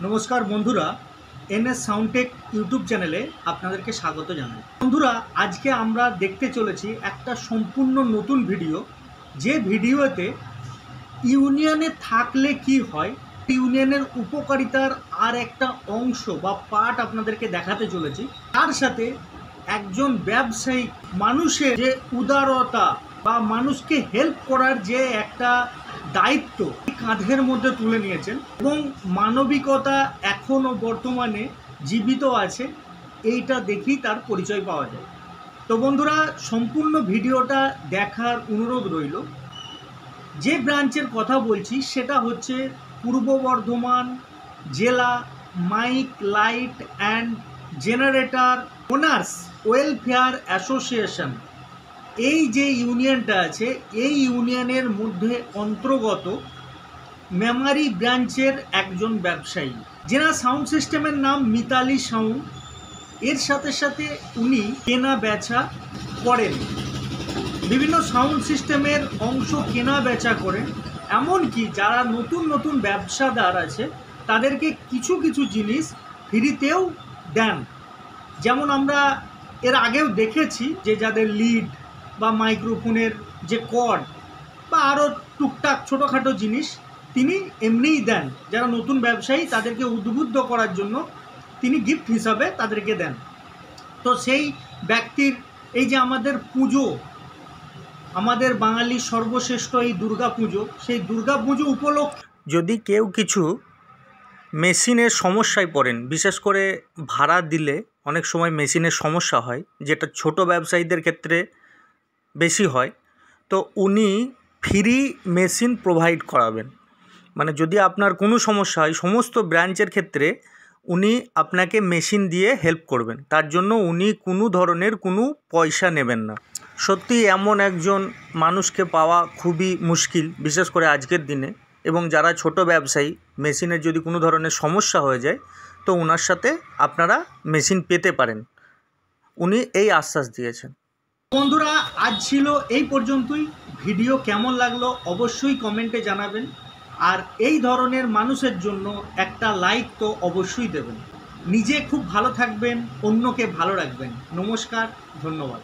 নমস্কার বন্ধুরা, NS Soundtech YouTube চ্যানেলে আপনাদেরকে স্বাগত জানাই। বন্ধুরা, আজকে আমরা দেখতে চলেছি একটা সম্পূর্ণ নতুন ভিডিও, যে ভিডিওতে ইউনিয়নে থাকলে কি হয়, ইউনিয়নের উপকারিতার আর একটা অংশ বা পার্ট আপনাদেরকে দেখাতে চলেছি। তার সাথে একজন ব্যবসায়ী মানুষের যে উদারতা বা মানুষকে হেল্প করার যে একটা দায়িত্ব কাঁধের মধ্যে তুলে নিয়েছেন এবং মানবিকতা এখনও বর্তমানে জীবিত আছে, এইটা দেখেই তার পরিচয় পাওয়া যায়। তো বন্ধুরা, সম্পূর্ণ ভিডিওটা দেখার অনুরোধ রইল। যে ব্রাঞ্চের কথা বলছি সেটা হচ্ছে পূর্ব বর্ধমান জেলা mic light and generator owners welfare association. এই যে ইউনিয়নটা আছে, এই ইউনিয়নের মধ্যে অন্তর্গত মেমারি ব্রাঞ্চের একজন ব্যবসায়ী, যেনার সাউন্ড সিস্টেমের নাম মিতালি সাউন্ড। এর সাথে সাথে উনি কেনা বেচা করেন, বিভিন্ন সাউন্ড সিস্টেমের অংশ কেনা বেচা করেন। এমনকি যারা নতুন নতুন ব্যবসাদার আছে তাদেরকে কিছু কিছু জিনিস ফ্রিতেও দেন। যেমন আমরা এর আগেও দেখেছি যে যাদের লিড বা মাইক্রোফোনের যে কর্ড বা আরও টুকটাক ছোটোখাটো জিনিস তিনি এমনিই দেন। যারা নতুন ব্যবসায়ী তাদেরকে উদ্বুদ্ধ করার জন্য তিনি গিফট হিসাবে তাদেরকে দেন। তো সেই ব্যক্তির এই যে আমাদের পুজো, আমাদের বাঙালির সর্বশ্রেষ্ঠ এই দুর্গা পুজো, সেই দুর্গা পুজো উপলক্ষে যদি কেউ কিছু মেশিনের সমস্যায় পড়েন, বিশেষ করে ভাড়া দিলে অনেক সময় মেশিনের সমস্যা হয়, যেটা ছোট ব্যবসায়ীদের ক্ষেত্রে বেশি হয়, তো উনি ফ্রি মেশিন প্রোভাইড করাবেন। মানে যদি আপনার কোনো সমস্যা হয়, সমস্ত ব্রাঞ্চের ক্ষেত্রে উনি আপনাকে মেশিন দিয়ে হেল্প করবেন। তার জন্য উনি কোনো ধরনের কোনো পয়সা নেবেন না। সত্যি এমন একজন মানুষকে পাওয়া খুবই মুশকিল, বিশেষ করে আজকের দিনে। এবং যারা ছোট ব্যবসায়ী, মেশিনের যদি কোনো ধরনের সমস্যা হয়ে যায় তো ওনার সাথে আপনারা মেশিন পেতে পারেন, উনি এই আশ্বাস দিয়েছেন। বন্ধুরা, আজ ছিল এই পর্যন্তই। ভিডিও কেমন লাগলো অবশ্যই কমেন্টে জানাবেন, আর এই ধরনের মানুষের জন্য একটা লাইক তো অবশ্যই দেবেন। নিজে খুব ভালো থাকবেন, অন্যকে ভালো রাখবেন। নমস্কার, ধন্যবাদ।